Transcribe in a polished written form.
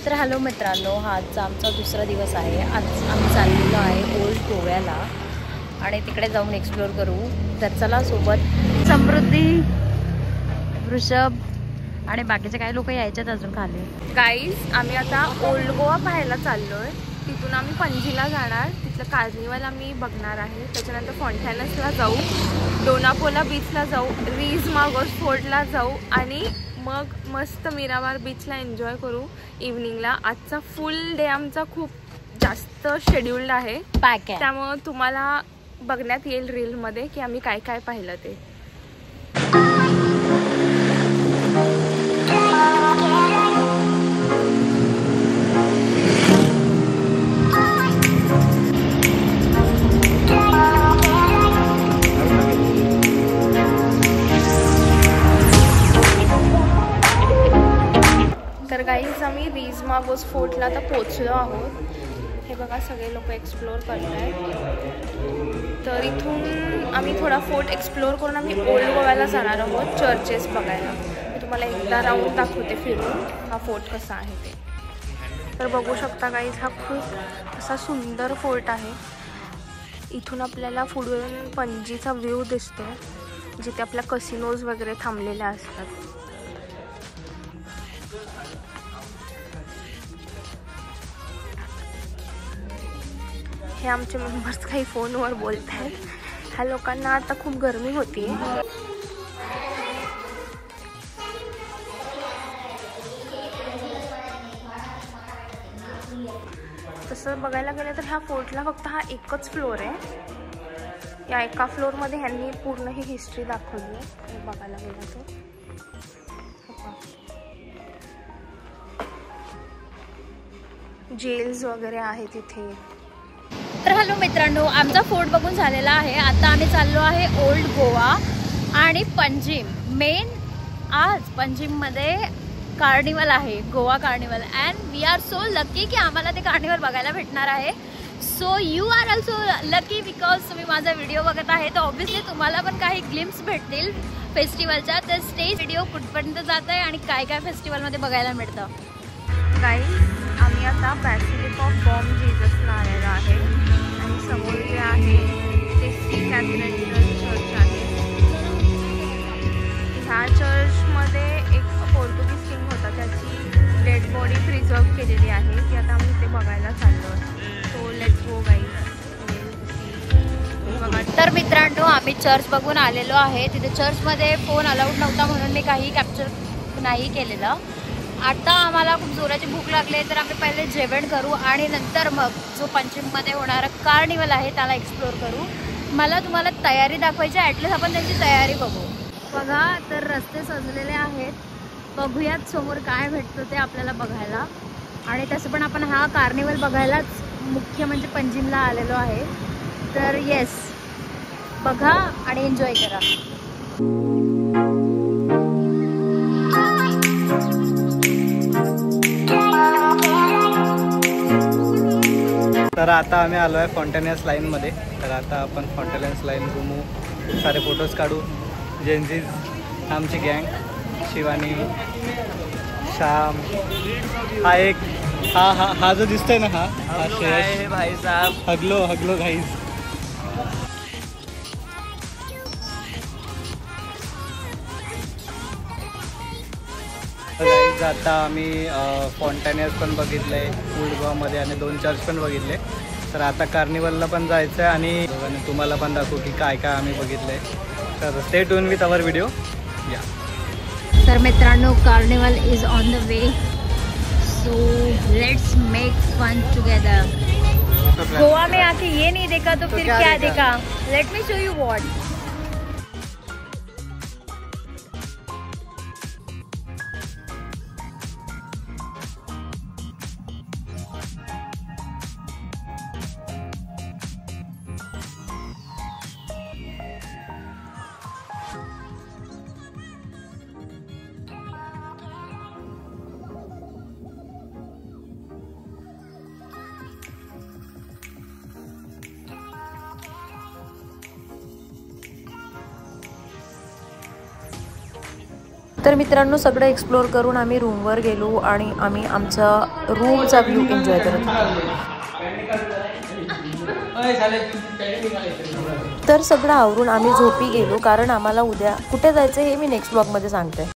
तर हॅलो मित्रांनो, हा आजचा आमचा दुसरा दिवस आहे। आज आम्ही चाललेलो आहे ओल्ड गोव्याला आणि तिकडे जाऊन एक्सप्लोर करू। तर चला सोबत समृद्धी, वृषभ आणि बाकीचे काही लोक यायच्यात अजून खाली। गाईज, आम्ही आता ओल्ड गोवा पाहायला चाललोय। तिथून आम्ही पणजीला जाणार, तिथलं कार्निवल आम्ही बघणार आहे। त्याच्यानंतर फॉन्टॅनसला जाऊ, डोनापोला बीचला जाऊ, रीज मागोस फोर्टला जाऊ आणि मग मस्त मिरामार बीचला एन्जॉय करू इव्हनिंगला। आजचा फुल डे आमचा खूप जास्त शेड्यूल्ड आहे, पॅक आहे, त्यामुळे तुम्हाला बघण्यात येईल रीलमध्ये की आम्ही काय काय पाहिलं ते। तर गाईज, आम्ही रीज मागोस फोर्टला आता पोचलो आहोत। हे बघा, सगळे लोक एक्सप्लोर करत आहेत। तर इथून आम्ही थोडा फोर्ट एक्सप्लोर करून आम्ही ओल्ड गोव्याला जाणार आहोत चर्चेस बघायला। मी तुम्हाला एकदा राऊंड दाखवते फिरून हा फोर्ट कसा आहे ते। तर बघू शकता गाईज, हा खूप असा सुंदर फोर्ट आहे। इथून आपल्याला पुढून पणजीचा व्ह्यू दिसतो, जिथे आपल्या कसिनोज वगैरे थांबलेल्या असतात। हे आमचे मेंबर्स काही फोनवर बोलत आहेत। ह्या लोकांना आता खूप गरमी होती। तसं बघायला गेलं तर ह्या फोर्टला फक्त हा एकच फ्लोर आहे। या एका फ्लोअरमध्ये ह्यांनी पूर्ण ही हिस्ट्री दाखवली आहे। बघायला गेलं तर जेल्स वगैरे आहेत इथे। तर हॅलो मित्रांनो, आमचा फोर्ट बघून झालेला आहे। आता आम्ही चाललो आहे ओल्ड गोवा आणि पंजिम। मेन आज पंजिममध्ये कार्निवल आहे, Goa carnival, and we are so lucky की आम्हाला ते कार्निवल बघायला भेटणार आहे। So you are also lucky because तुम्ही माझा व्हिडिओ बघत आहे, तर ऑब्व्हियसली तुम्हाला पण काही ग्लिम्स भेटतील फेस्टिवलच्या। तर स्टेज व्हिडिओ कुठपर्यंत जात आहे आणि काय काय फेस्टिवलमध्ये बघायला मिळतं। गाईज, आम्ही आता बॅसिलिक ऑफ बॉम जीजसला आलेलो आहे आणि समोर जे आहे ते सी कॅथेड्रल चर्च आहे। ह्या चर्चमध्ये एक पोर्तुगीज किंग होता, त्याची डेड बॉडी प्रिझर्व केलेली आहे, ती आता आम्ही इथे बघायला चाललो। So let's go guys. तर मित्रांनो, आम्ही चर्च बघून आलेलो आहे। तिथे चर्चमध्ये फोन अलाउड नव्हता म्हणून मी काही कॅप्चर नाही केलेलं। आता आम्हाला खूप जोराची भूक लागली, तर आम्ही पहिले जेवण करू आणि नंतर मग जो पंजिममध्ये होणारा कार्निवल आहे त्याला एक्सप्लोर करू। मला तुम्हाला तयारी दाखवायची, ॲटलीस्ट आपण त्यांची तयारी बघू। बघा, तर रस्ते सजलेले आहेत, बघूयात समोर काय भेटतं ते आपल्याला बघायला। आणि तसं पण आपण हा कार्निवल बघायलाच मुख्य म्हणजे पंजिमला आलेलो आहे। तर येस, बघा आणि एन्जॉय करा। तर आता आम्ही आलो आहे फॉन्टेनस लाईनमध्ये। तर आता आपण फॉन्टेनस लाईन घुमू, खूप सारे फोटोज काढू। जेनजीज आमची गँग, शिवानी, श्याम, हा एक हा जो दिसतोय ना, हा भाई साहब, हगलो गाईज। आता आम्ही फॉन्टेनस पण बघितले ओल्ड गोवामध्ये आणि 2 चर्च पण बघितले। तर आता कार्निवलला पण जायचं आहे आणि तुम्हाला पण दाखवू की काय काय आम्ही बघितले। तर stay tune with our video. या तर मित्रांनो, carnival is on the way, so let's make fun together. Goa में आके ये नहीं देखा तो फिर क्या देखा? Let me show you what. तर मित्रांनो सगळं एक्सप्लोअर करून आम्ही रूमवर गेलो आणि आम्ही आमचा रूमचा व्ह्यू एन्जॉय करत होतो. तर सगळं आवरून आम्ही झोपी गेलो, कारण आम्हाला उद्या कुठे जायचं हे मी नेक्स्ट ब्लॉगमध्ये सांगते.